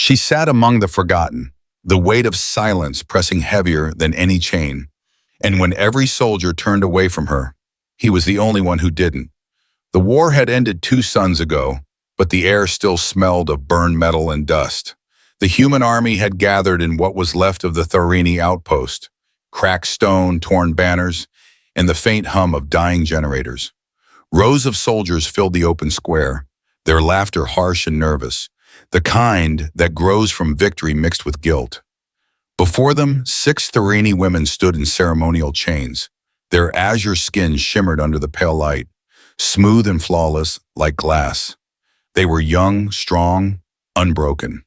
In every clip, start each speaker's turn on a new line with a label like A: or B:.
A: She sat among the forgotten, the weight of silence pressing heavier than any chain. And when every soldier turned away from her, he was the only one who didn't. The war had ended 2 suns ago, but the air still smelled of burned metal and dust. The human army had gathered in what was left of the Thorini outpost, cracked stone, torn banners, and the faint hum of dying generators. Rows of soldiers filled the open square, their laughter harsh and nervous, the kind that grows from victory mixed with guilt. Before them, 6 Thorini women stood in ceremonial chains. Their azure skin shimmered under the pale light, smooth and flawless like glass. They were young, strong, unbroken.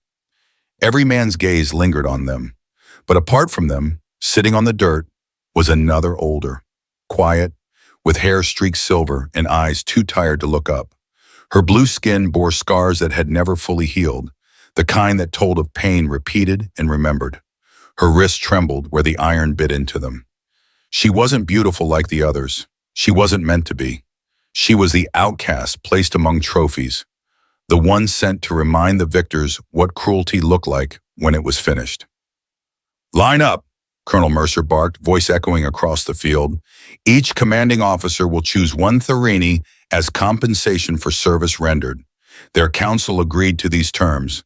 A: Every man's gaze lingered on them, but apart from them, sitting on the dirt, was another older, quiet, with hair streaked silver and eyes too tired to look up. Her blue skin bore scars that had never fully healed, the kind that told of pain repeated and remembered. Her wrists trembled where the iron bit into them. She wasn't beautiful like the others. She wasn't meant to be. She was the outcast placed among trophies, the one sent to remind the victors what cruelty looked like when it was finished. "Line up," Colonel Mercer barked, voice echoing across the field. "Each commanding officer will choose 1 Thorini as compensation for service rendered." Their council agreed to these terms.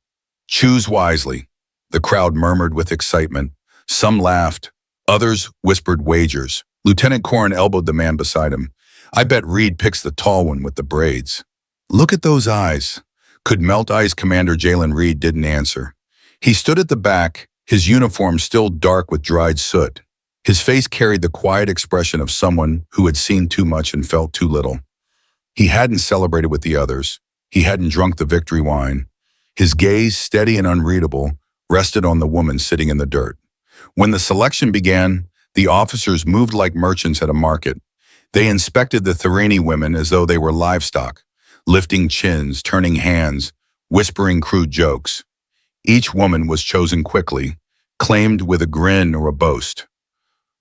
A: "Choose wisely." The crowd murmured with excitement. Some laughed. Others whispered wagers. Lieutenant Corrin elbowed the man beside him. "I bet Reed picks the tall one with the braids." "Look at those eyes." Could Melt Ice Commander Jalen Reed didn't answer. He stood at the back, his uniform still dark with dried soot. His face carried the quiet expression of someone who had seen too much and felt too little. He hadn't celebrated with the others. He hadn't drunk the victory wine. His gaze, steady and unreadable, rested on the woman sitting in the dirt. When the selection began, the officers moved like merchants at a market. They inspected the Thorini women as though they were livestock, lifting chins, turning hands, whispering crude jokes. Each woman was chosen quickly, claimed with a grin or a boast.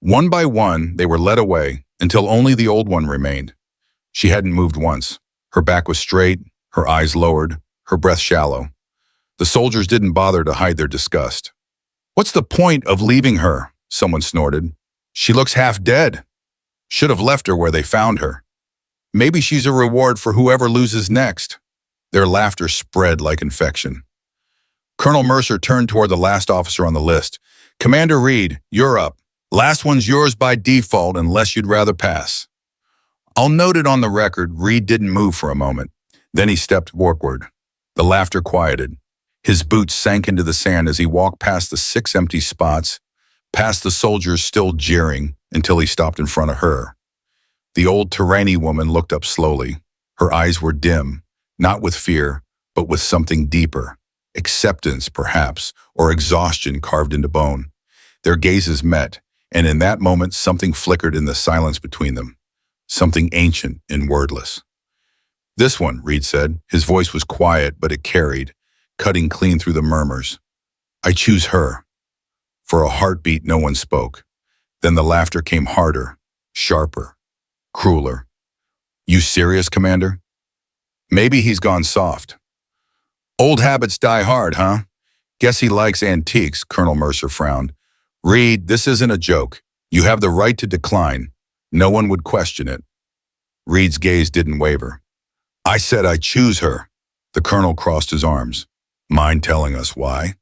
A: One by one, they were led away until only the old one remained. She hadn't moved once. Her back was straight, her eyes lowered, her breath shallow. The soldiers didn't bother to hide their disgust. "What's the point of leaving her?" someone snorted. "She looks half dead. Should have left her where they found her. Maybe she's a reward for whoever loses next." Their laughter spread like infection. Colonel Mercer turned toward the last officer on the list. "Commander Reed, you're up. Last one's yours by default unless you'd rather pass." I'll note it on the record, Reed didn't move for a moment. Then he stepped forward. The laughter quieted. His boots sank into the sand as he walked past the 6 empty spots, past the soldiers still jeering, until he stopped in front of her. The old Thorini woman looked up slowly. Her eyes were dim, not with fear, but with something deeper. Acceptance, perhaps, or exhaustion carved into bone. Their gazes met, and in that moment something flickered in the silence between them. Something ancient and wordless. "This one," Reed said. His voice was quiet, but it carried, cutting clean through the murmurs. "I choose her." For a heartbeat, no one spoke. Then the laughter came harder, sharper, crueler. "You serious, Commander?" "Maybe he's gone soft." "Old habits die hard, huh? Guess he likes antiques," Colonel Mercer frowned. "Reed, this isn't a joke. You have the right to decline. No one would question it." Reed's gaze didn't waver. "I said I choose her." The colonel crossed his arms. "Mind telling us why?"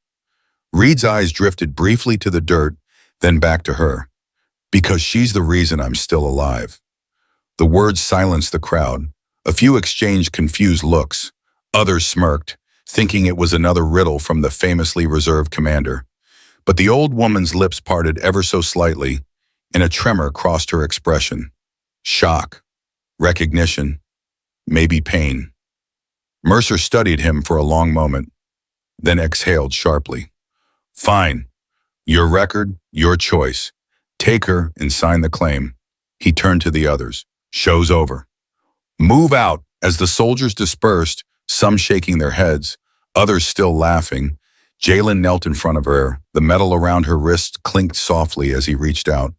A: Reed's eyes drifted briefly to the dirt, then back to her. "Because she's the reason I'm still alive." The words silenced the crowd. A few exchanged confused looks. Others smirked, thinking it was another riddle from the famously reserved commander. But the old woman's lips parted ever so slightly, and a tremor crossed her expression. Shock, recognition, maybe pain. Mercer studied him for a long moment, then exhaled sharply. "Fine. Your record, your choice. Take her and sign the claim." He turned to the others. "Show's over. Move out." As the soldiers dispersed, some shaking their heads, others still laughing, Jalen knelt in front of her. The metal around her wrists clinked softly as he reached out.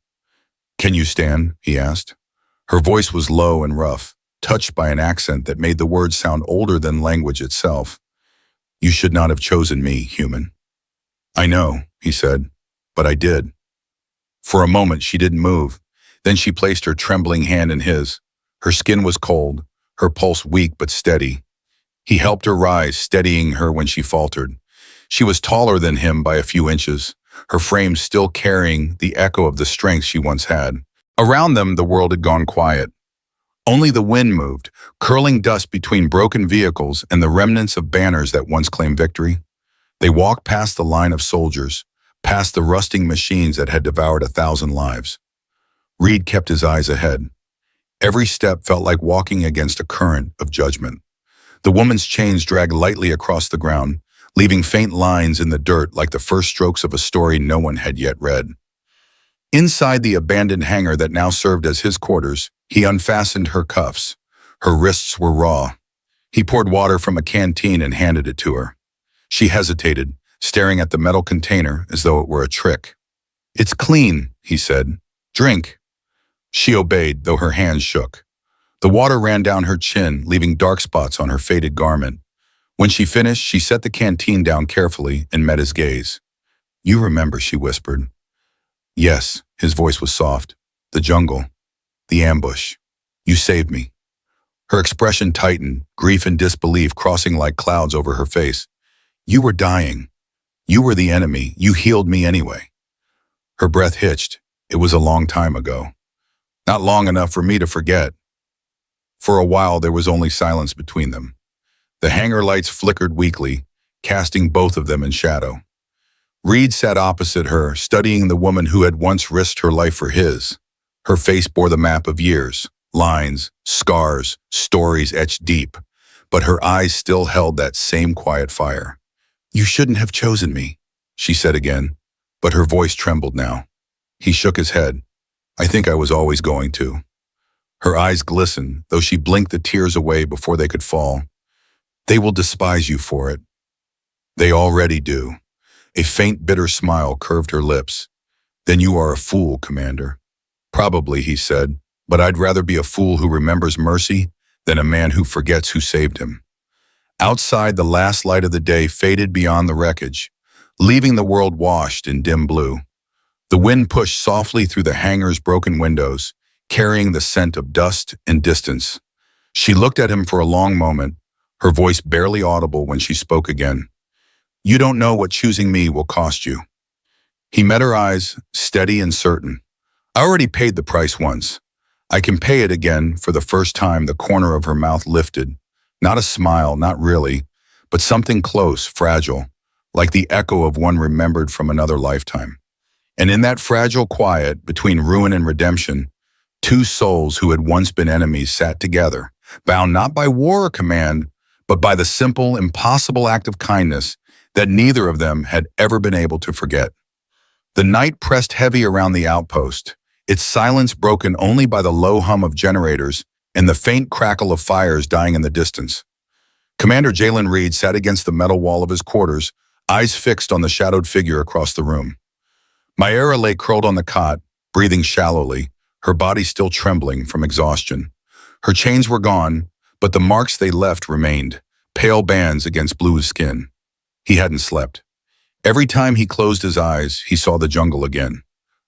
A: "Can you stand?" he asked. Her voice was low and rough, touched by an accent that made the words sound older than language itself. You should not have chosen me, human. I know, he said, but I did. For a moment, she didn't move. Then she placed her trembling hand in his. Her skin was cold, her pulse weak but steady. He helped her rise, steadying her when she faltered. She was taller than him by a few inches, her frame still carrying the echo of the strength she once had. Around them, the world had gone quiet. Only the wind moved, curling dust between broken vehicles and the remnants of banners that once claimed victory. They walked past the line of soldiers, past the rusting machines that had devoured 1,000 lives. Reed kept his eyes ahead. Every step felt like walking against a current of judgment. The woman's chains dragged lightly across the ground, leaving faint lines in the dirt like the first strokes of a story no one had yet read. Inside the abandoned hangar that now served as his quarters, he unfastened her cuffs. Her wrists were raw. He poured water from a canteen and handed it to her. She hesitated, staring at the metal container as though it were a trick. "It's clean," he said. "Drink." She obeyed, though her hands shook. The water ran down her chin, leaving dark spots on her faded garment. When she finished, she set the canteen down carefully and met his gaze. "You remember," she whispered. "Yes," his voice was soft. "The jungle. The ambush. You saved me." Her expression tightened, grief and disbelief crossing like clouds over her face. "You were dying. You were the enemy. You healed me anyway." Her breath hitched. It was a long time ago. Not long enough for me to forget. For a while, there was only silence between them. The hangar lights flickered weakly, casting both of them in shadow. Reed sat opposite her, studying the woman who had once risked her life for his. Her face bore the map of years, lines, scars, stories etched deep, but her eyes still held that same quiet fire. "You shouldn't have chosen me," she said again, but her voice trembled now. He shook his head. "I think I was always going to." Her eyes glistened, though she blinked the tears away before they could fall. "They will despise you for it." "They already do." A faint, bitter smile curved her lips. "Then you are a fool, Commander." "Probably," he said, "but I'd rather be a fool who remembers mercy than a man who forgets who saved him." Outside, the last light of the day faded beyond the wreckage, leaving the world washed in dim blue. The wind pushed softly through the hangar's broken windows, carrying the scent of dust and distance. She looked at him for a long moment, her voice barely audible when she spoke again. "You don't know what choosing me will cost you." He met her eyes, steady and certain. "I already paid the price once. I can pay it again." For the first time, the corner of her mouth lifted. Not a smile, not really, but something close, fragile, like the echo of one remembered from another lifetime. And in that fragile quiet, between ruin and redemption, two souls who had once been enemies sat together, bound not by war or command, but by the simple, impossible act of kindness that neither of them had ever been able to forget. The night pressed heavy around the outpost, its silence broken only by the low hum of generators and the faint crackle of fires dying in the distance. Commander Jalen Reed sat against the metal wall of his quarters, eyes fixed on the shadowed figure across the room. Myra lay curled on the cot, breathing shallowly, her body still trembling from exhaustion. Her chains were gone, but the marks they left remained, pale bands against blue skin. He hadn't slept. Every time he closed his eyes, he saw the jungle again.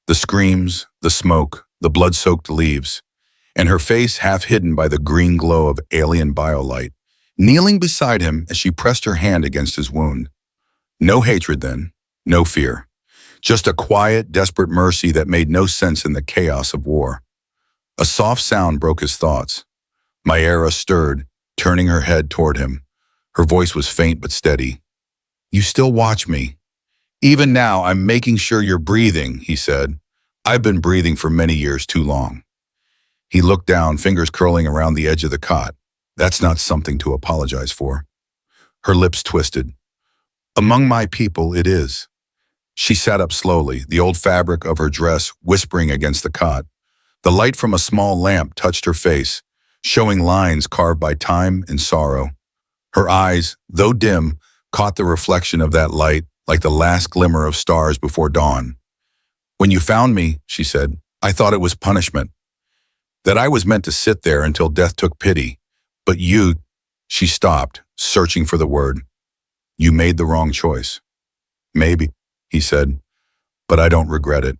A: The screams, the smoke, the blood-soaked leaves, and her face half hidden by the green glow of alien biolight, kneeling beside him as she pressed her hand against his wound. No hatred then, no fear. Just a quiet, desperate mercy that made no sense in the chaos of war. A soft sound broke his thoughts. Myra stirred, turning her head toward him. Her voice was faint but steady. "You still watch me. Even now, I'm making sure you're breathing," he said. "I've been breathing for many years too long." He looked down, fingers curling around the edge of the cot. "That's not something to apologize for." Her lips twisted. "Among my people, it is." She sat up slowly, the old fabric of her dress whispering against the cot. The light from a small lamp touched her face, showing lines carved by time and sorrow. Her eyes, though dim, caught the reflection of that light like the last glimmer of stars before dawn. "When you found me," she said, "I thought it was punishment. That I was meant to sit there until death took pity. But you—" She stopped, searching for the word. You made the wrong choice. Maybe, he said, but I don't regret it.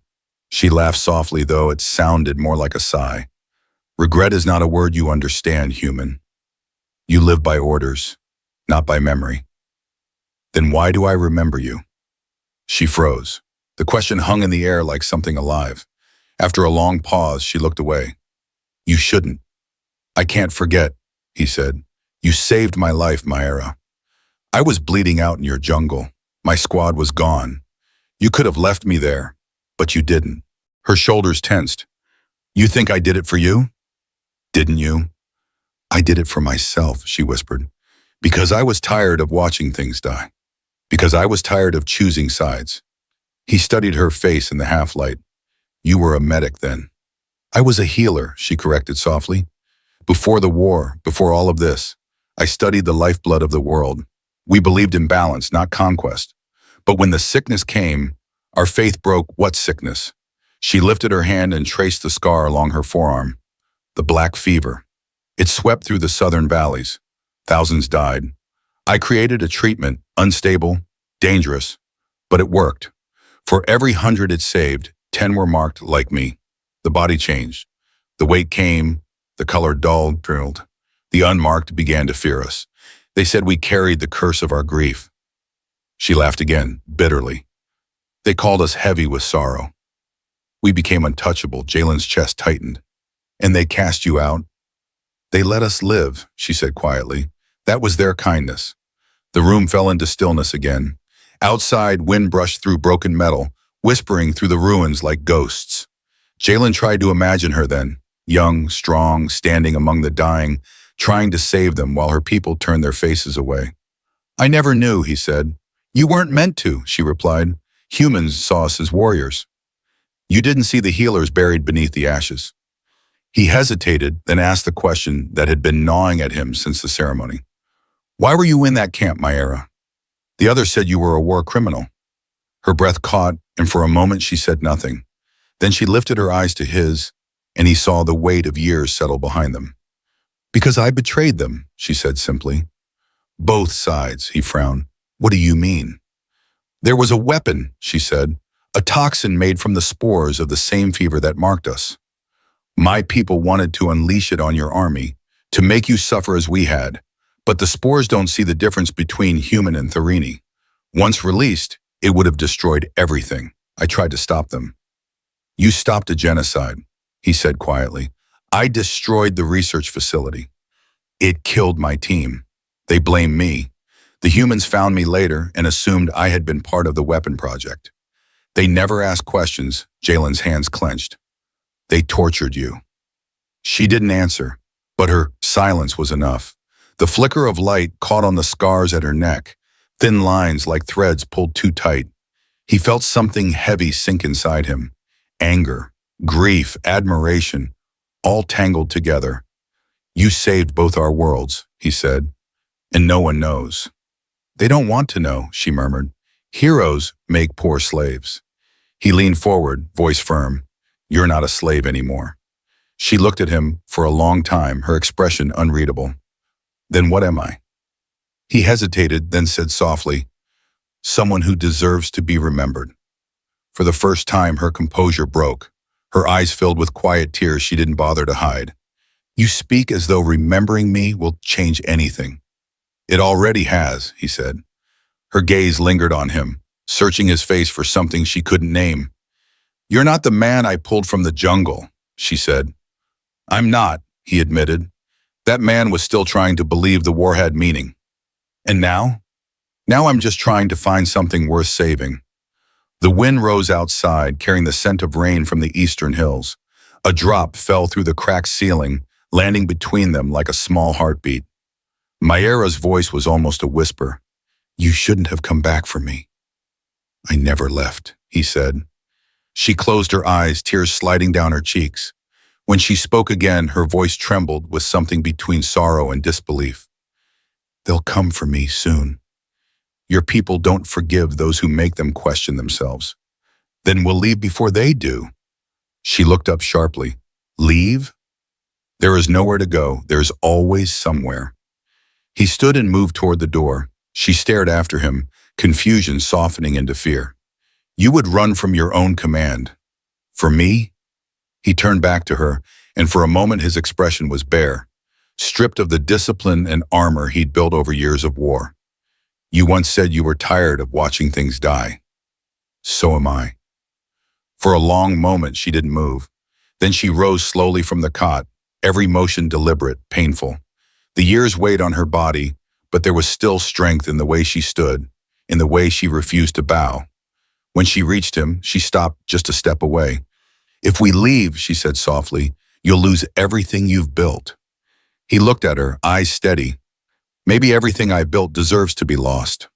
A: She laughed softly, though it sounded more like a sigh. Regret is not a word you understand, human. You live by orders, not by memory. Then why do I remember you? She froze. The question hung in the air like something alive. After a long pause, she looked away. You shouldn't. I can't forget, he said. You saved my life, Myra. I was bleeding out in your jungle. My squad was gone. You could have left me there, but you didn't. Her shoulders tensed. You think I did it for you? Didn't you? I did it for myself, she whispered. Because I was tired of watching things die. Because I was tired of choosing sides. He studied her face in the half-light. You were a medic then. I was a healer, she corrected softly. Before the war, before all of this, I studied the lifeblood of the world. We believed in balance, not conquest. But when the sickness came, our faith broke. What sickness? She lifted her hand and traced the scar along her forearm. The black fever. It swept through the southern valleys. Thousands died. I created a treatment, unstable, dangerous, but it worked. For every 100 it saved, 10 were marked like me. The body changed. The weight came, the color dulled, drilled. The unmarked began to fear us. They said we carried the curse of our grief. She laughed again, bitterly. They called us heavy with sorrow. We became untouchable. Jalen's chest tightened. And they cast you out? They let us live, she said quietly. That was their kindness. The room fell into stillness again. Outside, wind brushed through broken metal, whispering through the ruins like ghosts. Jalen tried to imagine her then, young, strong, standing among the dying, trying to save them while her people turned their faces away. I never knew, he said. You weren't meant to, she replied. Humans saw us as warriors. You didn't see the healers buried beneath the ashes. He hesitated, then asked the question that had been gnawing at him since the ceremony. Why were you in that camp, Myra? The others said you were a war criminal. Her breath caught, and for a moment she said nothing. Then she lifted her eyes to his, and he saw the weight of years settle behind them. Because I betrayed them, she said simply. Both sides, he frowned. What do you mean? There was a weapon, she said, a toxin made from the spores of the same fever that marked us. My people wanted to unleash it on your army, to make you suffer as we had. But the spores don't see the difference between human and Therini. Once released, it would have destroyed everything. I tried to stop them. You stopped a genocide, he said quietly. I destroyed the research facility. It killed my team. They blamed me. The humans found me later and assumed I had been part of the weapon project. They never asked questions. Jalen's hands clenched. They tortured you. She didn't answer, but her silence was enough. The flicker of light caught on the scars at her neck, thin lines like threads pulled too tight. He felt something heavy sink inside him. Anger, grief, admiration, all tangled together. You saved both our worlds, he said, and no one knows. They don't want to know, she murmured. Heroes make poor slaves. He leaned forward, voice firm. You're not a slave anymore. She looked at him for a long time, her expression unreadable. Then what am I? He hesitated, then said softly, someone who deserves to be remembered. For the first time, her composure broke. Her eyes filled with quiet tears she didn't bother to hide. You speak as though remembering me will change anything. It already has, he said. Her gaze lingered on him, searching his face for something she couldn't name. You're not the man I pulled from the jungle, she said. I'm not, he admitted. That man was still trying to believe the war had meaning. And now? Now I'm just trying to find something worth saving. The wind rose outside, carrying the scent of rain from the eastern hills. A drop fell through the cracked ceiling, landing between them like a small heartbeat. Myra's voice was almost a whisper. You shouldn't have come back for me. I never left, he said. She closed her eyes, tears sliding down her cheeks. When she spoke again, her voice trembled with something between sorrow and disbelief. They'll come for me soon. Your people don't forgive those who make them question themselves. Then we'll leave before they do. She looked up sharply. Leave? There is nowhere to go. There is always somewhere. He stood and moved toward the door. She stared after him, confusion softening into fear. You would run from your own command. For me? He turned back to her, and for a moment his expression was bare, stripped of the discipline and armor he'd built over years of war. You once said you were tired of watching things die. So am I. For a long moment she didn't move. Then she rose slowly from the cot, every motion deliberate, painful. The years weighed on her body, but there was still strength in the way she stood, in the way she refused to bow. When she reached him, she stopped just a step away. If we leave, she said softly, you'll lose everything you've built. He looked at her, eyes steady. Maybe everything I built deserves to be lost.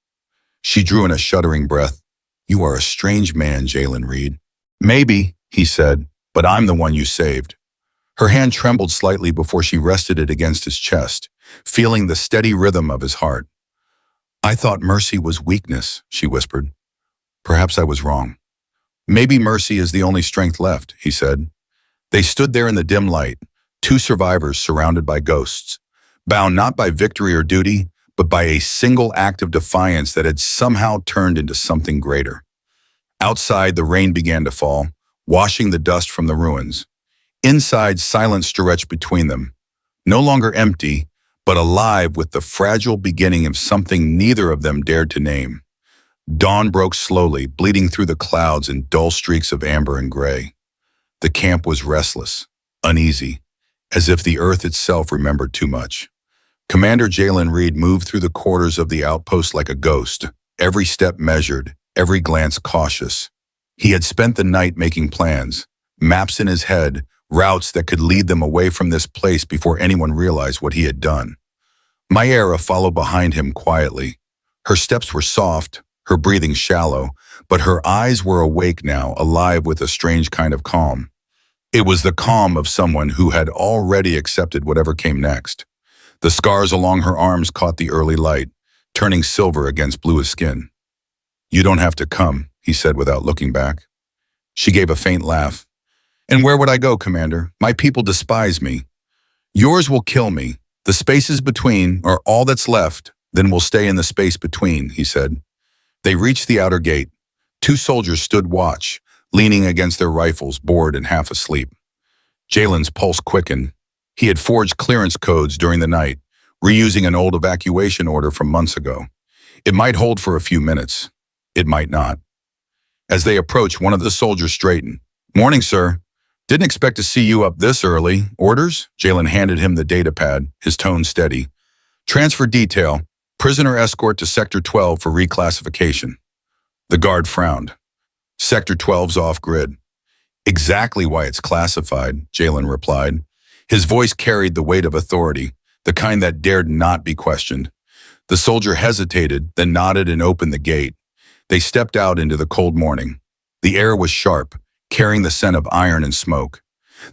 A: She drew in a shuddering breath. You are a strange man, Jalen Reed. Maybe, he said, but I'm the one you saved. Her hand trembled slightly before she rested it against his chest, feeling the steady rhythm of his heart. I thought mercy was weakness, she whispered. Perhaps I was wrong. Maybe mercy is the only strength left, he said. They stood there in the dim light, two survivors surrounded by ghosts, bound not by victory or duty, but by a single act of defiance that had somehow turned into something greater. Outside, the rain began to fall, washing the dust from the ruins. Inside, silence stretched between them, no longer empty, but alive with the fragile beginning of something neither of them dared to name. Dawn broke slowly, bleeding through the clouds in dull streaks of amber and gray. The camp was restless, uneasy, as if the earth itself remembered too much. Commander Jalen Reed moved through the quarters of the outpost like a ghost, every step measured, every glance cautious. He had spent the night making plans, maps in his head, routes that could lead them away from this place before anyone realized what he had done. Mayra followed behind him quietly. Her steps were soft, her breathing shallow, but her eyes were awake now, alive with a strange kind of calm. It was the calm of someone who had already accepted whatever came next. The scars along her arms caught the early light, turning silver against bluish skin. You don't have to come, he said without looking back. She gave a faint laugh. And where would I go, Commander? My people despise me. Yours will kill me. The spaces between are all that's left, then we'll stay in the space between, he said. They reached the outer gate. Two soldiers stood watch, leaning against their rifles, bored and half asleep. Jalen's pulse quickened. He had forged clearance codes during the night, reusing an old evacuation order from months ago. It might hold for a few minutes. It might not. As they approached, one of the soldiers straightened. Morning, sir. Didn't expect to see you up this early. Orders? Jalen handed him the data pad, his tone steady. Transfer detail. Prisoner escort to Sector 12 for reclassification. The guard frowned. Sector 12's off-grid. Exactly why it's classified, Jalen replied. His voice carried the weight of authority, the kind that dared not be questioned. The soldier hesitated, then nodded and opened the gate. They stepped out into the cold morning. The air was sharp, carrying the scent of iron and smoke.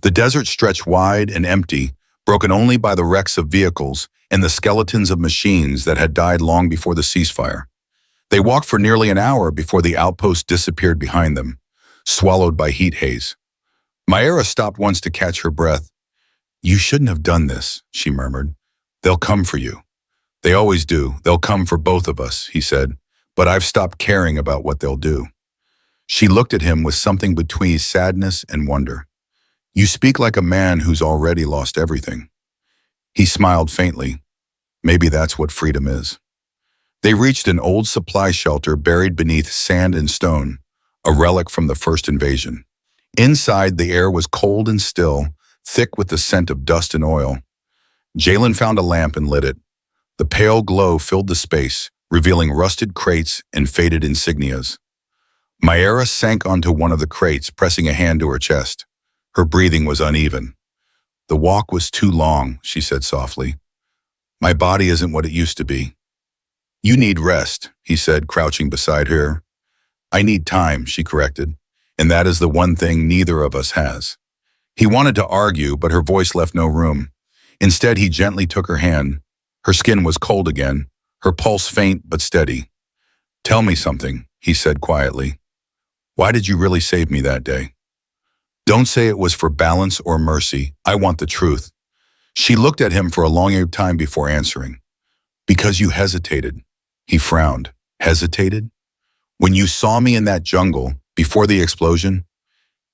A: The desert stretched wide and empty, broken only by the wrecks of vehicles and the skeletons of machines that had died long before the ceasefire. They walked for nearly an hour before the outpost disappeared behind them, swallowed by heat haze. Mayra stopped once to catch her breath. You shouldn't have done this, she murmured. They'll come for you. They always do. They'll come for both of us, he said. But I've stopped caring about what they'll do. She looked at him with something between sadness and wonder. You speak like a man who's already lost everything. He smiled faintly. Maybe that's what freedom is. They reached an old supply shelter buried beneath sand and stone, a relic from the first invasion. Inside, the air was cold and still, thick with the scent of dust and oil. Jalen found a lamp and lit it. The pale glow filled the space, revealing rusted crates and faded insignias. Mayra sank onto one of the crates, pressing a hand to her chest. Her breathing was uneven. The walk was too long, she said softly. My body isn't what it used to be. You need rest, he said, crouching beside her. I need time, she corrected, and that is the one thing neither of us has. He wanted to argue, but her voice left no room. Instead, he gently took her hand. Her skin was cold again, her pulse faint but steady. Tell me something, he said quietly. Why did you really save me that day? Don't say it was for balance or mercy. I want the truth. She looked at him for a long time before answering. Because you hesitated. He frowned, hesitated. When you saw me in that jungle, before the explosion,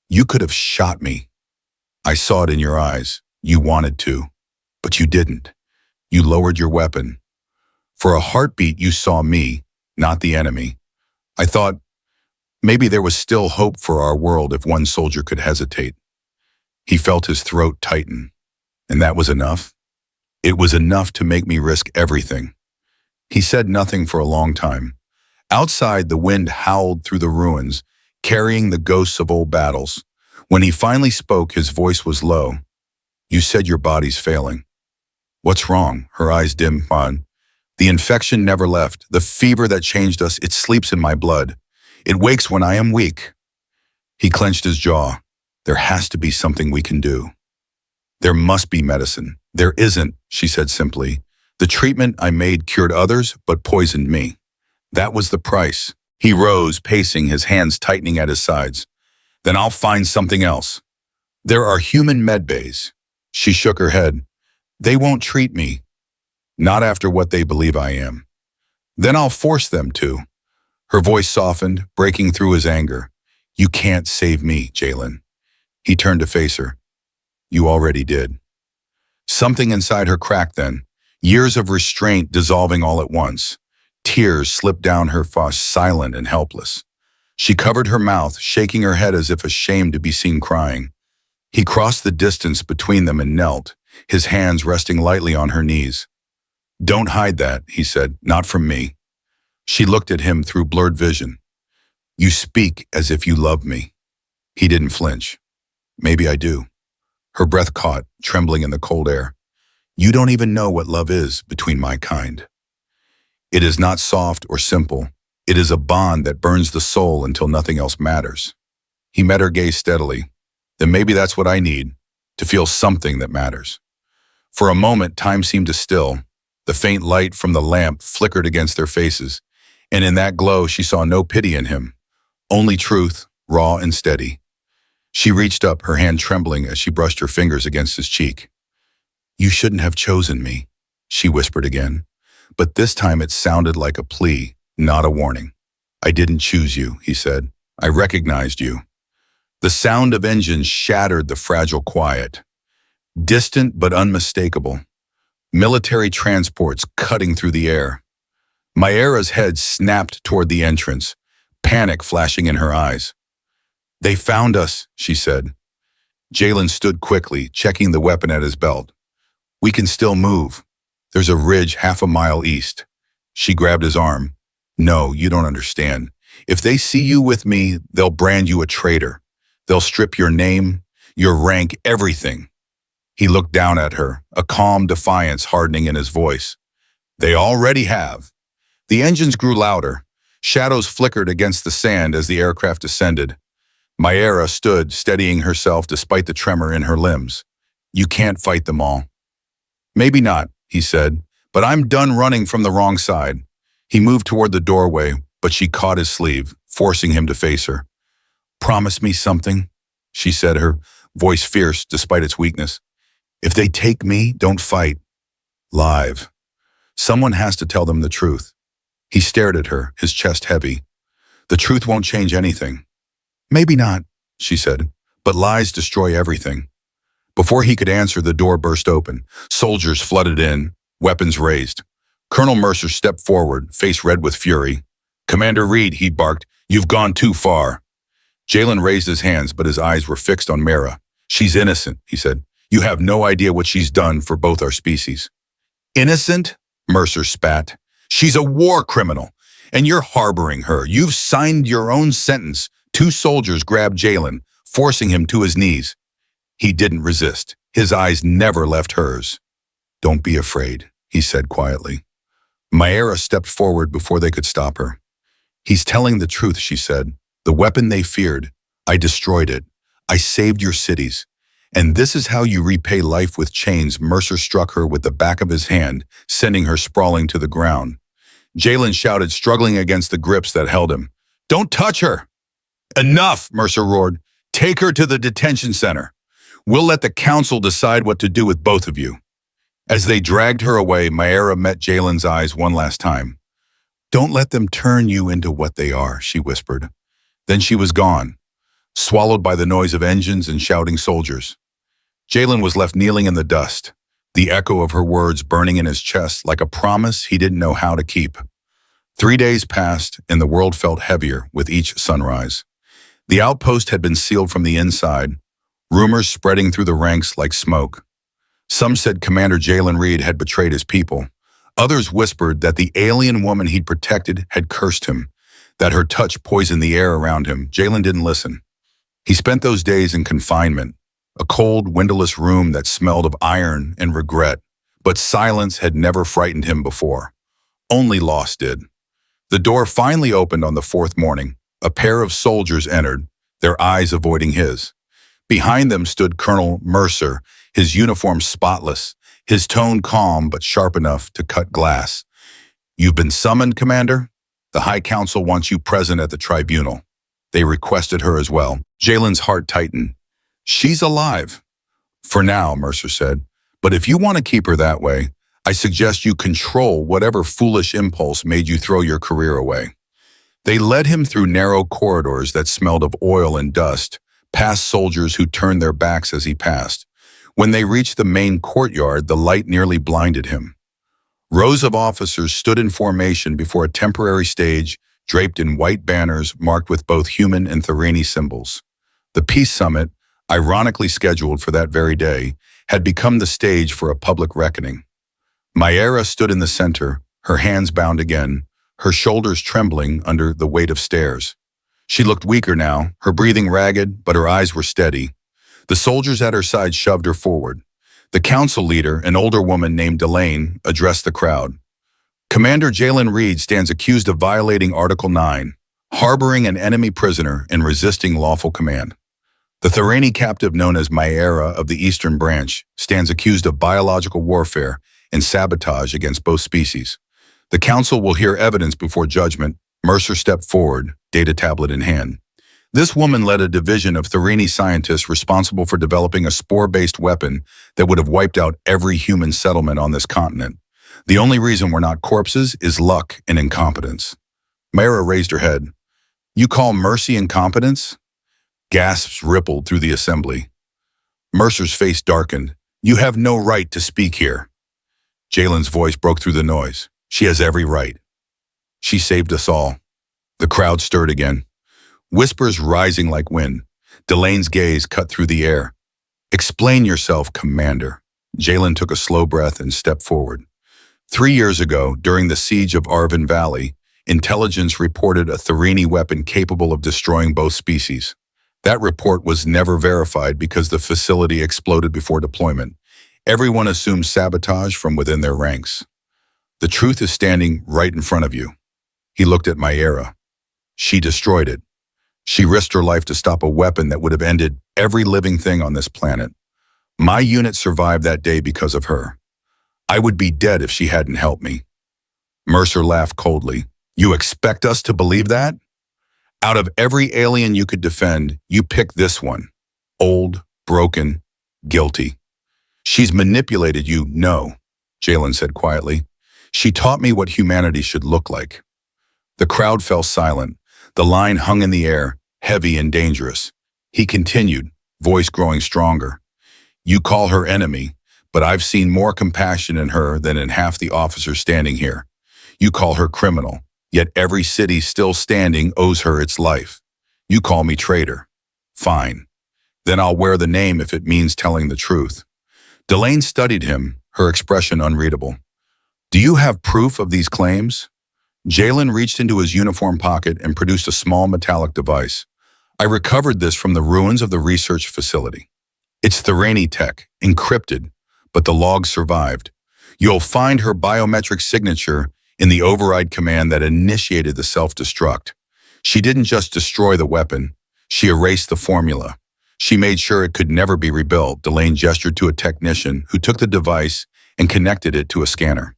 A: you could have shot me. I saw it in your eyes. You wanted to, but you didn't. You lowered your weapon. For a heartbeat, you saw me, not the enemy. I thought maybe there was still hope for our world if one soldier could hesitate. He felt his throat tighten. And that was enough? It was enough to make me risk everything. He said nothing for a long time. Outside, the wind howled through the ruins, carrying the ghosts of old battles. When he finally spoke, his voice was low. You said your body's failing. What's wrong? Her eyes dimmed. The infection never left. The fever that changed us, it sleeps in my blood. It wakes when I am weak. He clenched his jaw. There has to be something we can do. There must be medicine. There isn't, she said simply. The treatment I made cured others, but poisoned me. That was the price. He rose, pacing, his hands tightening at his sides. Then I'll find something else. There are human medbays. She shook her head. They won't treat me. Not after what they believe I am. Then I'll force them to. Her voice softened, breaking through his anger. You can't save me, Jalen. He turned to face her. You already did. Something inside her cracked then. Years of restraint dissolving all at once. Tears slipped down her face, silent and helpless. She covered her mouth, shaking her head as if ashamed to be seen crying. He crossed the distance between them and knelt, his hands resting lightly on her knees. Don't hide that, he said, not from me. She looked at him through blurred vision. You speak as if you love me. He didn't flinch. Maybe I do. Her breath caught, trembling in the cold air. You don't even know what love is between my kind. It is not soft or simple. It is a bond that burns the soul until nothing else matters. He met her gaze steadily. Then maybe that's what I need, to feel something that matters. For a moment, time seemed to still. The faint light from the lamp flickered against their faces, and in that glow she saw no pity in him, only truth, raw and steady. She reached up, her hand trembling as she brushed her fingers against his cheek. You shouldn't have chosen me, she whispered again, but this time it sounded like a plea, not a warning. I didn't choose you, he said. I recognized you. The sound of engines shattered the fragile quiet. Distant but unmistakable. Military transports cutting through the air. Mayara's head snapped toward the entrance, panic flashing in her eyes. They found us, she said. Jalen stood quickly, checking the weapon at his belt. We can still move. There's a ridge half a mile east. She grabbed his arm. No, you don't understand. If they see you with me, they'll brand you a traitor. They'll strip your name, your rank, everything. He looked down at her, a calm defiance hardening in his voice. They already have. The engines grew louder. Shadows flickered against the sand as the aircraft descended. Mayara stood, steadying herself despite the tremor in her limbs. You can't fight them all. Maybe not, he said, but I'm done running from the wrong side. He moved toward the doorway, but she caught his sleeve, forcing him to face her. Promise me something, she said, her voice fierce despite its weakness. If they take me, don't fight. Live. Someone has to tell them the truth. He stared at her, his chest heavy. The truth won't change anything. Maybe not, she said, but lies destroy everything. Before he could answer, the door burst open. Soldiers flooded in, weapons raised. Colonel Mercer stepped forward, face red with fury. Commander Reed, he barked, you've gone too far. Jalen raised his hands, but his eyes were fixed on Mara. She's innocent, he said. You have no idea what she's done for both our species. Innocent? Mercer spat. She's a war criminal, and you're harboring her. You've signed your own sentence. Two soldiers grabbed Jalen, forcing him to his knees. He didn't resist. His eyes never left hers. Don't be afraid, he said quietly. Mayara stepped forward before they could stop her. He's telling the truth, she said. The weapon they feared, I destroyed it. I saved your cities. And this is how you repay life with chains. Mercer struck her with the back of his hand, sending her sprawling to the ground. Jalen shouted, struggling against the grips that held him. Don't touch her! Enough, Mercer roared. Take her to the detention center. We'll let the council decide what to do with both of you. As they dragged her away, Mayara met Jalen's eyes one last time. Don't let them turn you into what they are, she whispered. Then she was gone, swallowed by the noise of engines and shouting soldiers. Jalen was left kneeling in the dust, the echo of her words burning in his chest like a promise he didn't know how to keep. 3 days passed, and the world felt heavier with each sunrise. The outpost had been sealed from the inside, rumors spreading through the ranks like smoke. Some said Commander Jalen Reed had betrayed his people. Others whispered that the alien woman he'd protected had cursed him, that her touch poisoned the air around him. Jalen didn't listen. He spent those days in confinement, a cold, windowless room that smelled of iron and regret. But silence had never frightened him before. Only loss did. The door finally opened on the fourth morning. A pair of soldiers entered, their eyes avoiding his. Behind them stood Colonel Mercer, his uniform spotless, his tone calm but sharp enough to cut glass. "You've been summoned, Commander? The High Council wants you present at the tribunal." They requested her as well. Jalen's heart tightened. "She's alive." "For now," Mercer said. "But if you want to keep her that way, I suggest you control whatever foolish impulse made you throw your career away." They led him through narrow corridors that smelled of oil and dust, past soldiers who turned their backs as he passed. When they reached the main courtyard, the light nearly blinded him. Rows of officers stood in formation before a temporary stage draped in white banners marked with both human and Thorani symbols. The peace summit, ironically scheduled for that very day, had become the stage for a public reckoning. Mayera stood in the center, her hands bound again, her shoulders trembling under the weight of stairs. She looked weaker now, her breathing ragged, but her eyes were steady. The soldiers at her side shoved her forward. The council leader, an older woman named Delane, addressed the crowd. "Commander Jalen Reed stands accused of violating Article 9, harboring an enemy prisoner and resisting lawful command. The Thorani captive known as Mayera of the Eastern Branch stands accused of biological warfare and sabotage against both species. The council will hear evidence before judgment." Mercer stepped forward, data tablet in hand. This woman led a division of Thorani scientists responsible for developing a spore-based weapon that would have wiped out every human settlement on this continent. "The only reason we're not corpses is luck and incompetence." Mayra raised her head. "You call mercy incompetence?" Gasps rippled through the assembly. Mercer's face darkened. "You have no right to speak here." Jalen's voice broke through the noise. "She has every right. She saved us all." The crowd stirred again, whispers rising like wind. Delane's gaze cut through the air. "Explain yourself, Commander." Jalen took a slow breath and stepped forward. 3 years ago, during the siege of Arvin Valley, intelligence reported a Thorani weapon capable of destroying both species. That report was never verified because the facility exploded before deployment. Everyone assumed sabotage from within their ranks. "The truth is standing right in front of you." He looked at Mayera. "She destroyed it. She risked her life to stop a weapon that would have ended every living thing on this planet. My unit survived that day because of her. I would be dead if she hadn't helped me." Mercer laughed coldly. "You expect us to believe that? Out of every alien you could defend, you picked this one. Old, broken, guilty. She's manipulated you, no," Jalen said quietly. "She taught me what humanity should look like." The crowd fell silent. The line hung in the air, heavy and dangerous. He continued, voice growing stronger. "You call her enemy, but I've seen more compassion in her than in half the officers standing here. You call her criminal, yet every city still standing owes her its life. You call me traitor. Fine. Then I'll wear the name if it means telling the truth." Delane studied him, her expression unreadable. "Do you have proof of these claims?" Jalen reached into his uniform pocket and produced a small metallic device. "I recovered this from the ruins of the research facility. It's Thorani tech, encrypted, but the logs survived. You'll find her biometric signature in the override command that initiated the self-destruct. She didn't just destroy the weapon, she erased the formula. She made sure it could never be rebuilt." Delane gestured to a technician who took the device and connected it to a scanner.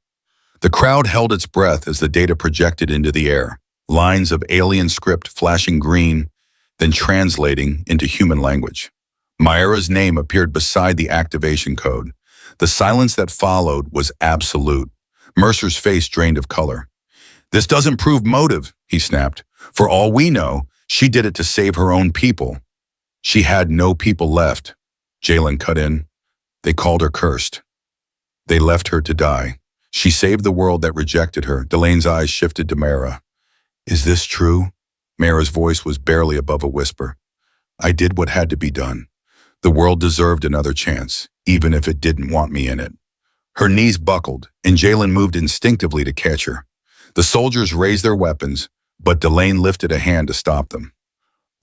A: The crowd held its breath as the data projected into the air, lines of alien script flashing green, then translating into human language. Mayera's name appeared beside the activation code. The silence that followed was absolute. Mercer's face drained of color. This doesn't prove motive, he snapped. For all we know, she did it to save her own people. She had no people left. Jalen cut in. They called her cursed. They left her to die. She saved the world that rejected her. Delane's eyes shifted to Mara. Is this true? Mara's voice was barely above a whisper. I did what had to be done. The world deserved another chance, even if it didn't want me in it. Her knees buckled, and Jalen moved instinctively to catch her. The soldiers raised their weapons, but Delane lifted a hand to stop them.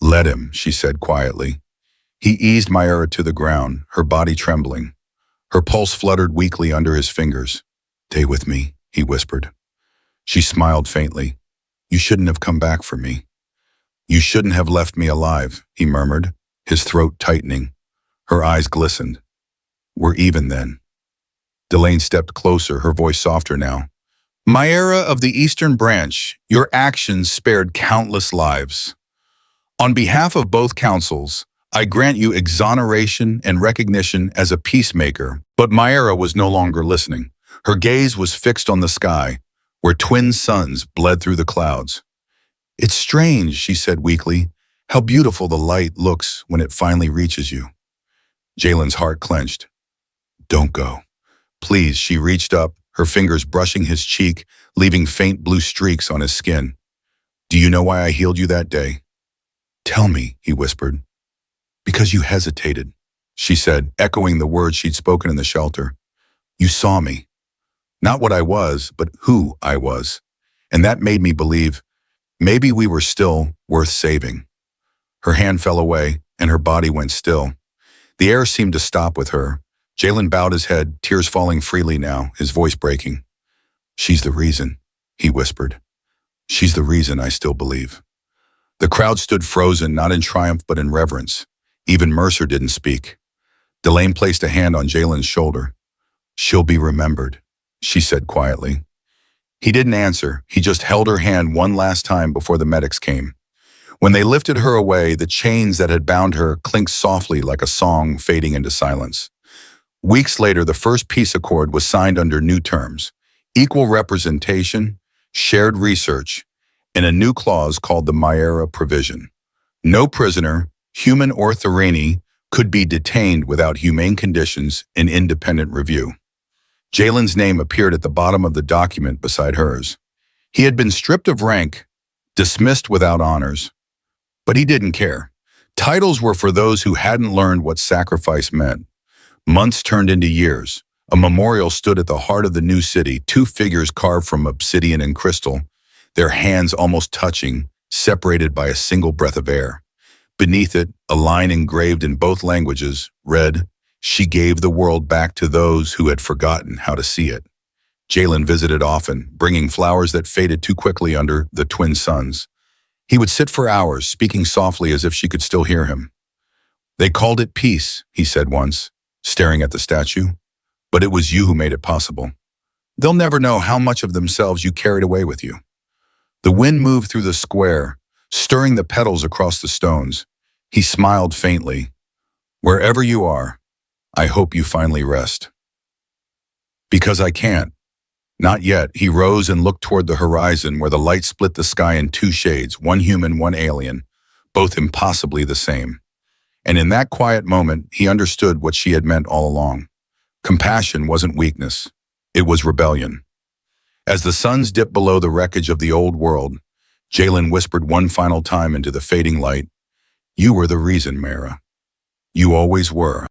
A: Let him, she said quietly. He eased Myra to the ground, her body trembling. Her pulse fluttered weakly under his fingers. Stay with me, he whispered. She smiled faintly. You shouldn't have come back for me. You shouldn't have left me alive, he murmured, his throat tightening. Her eyes glistened. We're even then. Delane stepped closer, her voice softer now. Myra of the Eastern Branch, your actions spared countless lives. On behalf of both councils, I grant you exoneration and recognition as a peacemaker. But Myra was no longer listening. Her gaze was fixed on the sky, where twin suns bled through the clouds. It's strange, she said weakly, how beautiful the light looks when it finally reaches you. Jalen's heart clenched. Don't go. Please, she reached up, her fingers brushing his cheek, leaving faint blue streaks on his skin. Do you know why I healed you that day? Tell me, he whispered. Because you hesitated, she said, echoing the words she'd spoken in the shelter. You saw me. Not what I was, but who I was. And that made me believe maybe we were still worth saving. Her hand fell away, and her body went still. The air seemed to stop with her. Jalen bowed his head, tears falling freely now, his voice breaking. She's the reason, he whispered. She's the reason I still believe. The crowd stood frozen, not in triumph but in reverence. Even Mercer didn't speak. Delane placed a hand on Jalen's shoulder. She'll be remembered, she said quietly. He didn't answer. He just held her hand one last time before the medics came. When they lifted her away, the chains that had bound her clinked softly like a song fading into silence. Weeks later, the first peace accord was signed under new terms: equal representation, shared research, and a new clause called the Myra Provision. No prisoner, human or Thorani, could be detained without humane conditions and independent review. Jalen's name appeared at the bottom of the document beside hers. He had been stripped of rank, dismissed without honors, but he didn't care. Titles were for those who hadn't learned what sacrifice meant. Months turned into years. A memorial stood at the heart of the new city, two figures carved from obsidian and crystal, their hands almost touching, separated by a single breath of air. Beneath it, a line engraved in both languages read, "She gave the world back to those who had forgotten how to see it." Jalen visited often, bringing flowers that faded too quickly under the twin suns. He would sit for hours, speaking softly as if she could still hear him. They called it peace, he said once, staring at the statue. But it was you who made it possible. They'll never know how much of themselves you carried away with you. The wind moved through the square, stirring the petals across the stones. He smiled faintly. Wherever you are, I hope you finally rest. Because I can't. Not yet. He rose and looked toward the horizon where the light split the sky in two shades, one human, one alien, both impossibly the same. And in that quiet moment, he understood what she had meant all along. Compassion wasn't weakness. It was rebellion. As the suns dipped below the wreckage of the old world, Jalen whispered one final time into the fading light, "You were the reason, Mara. You always were."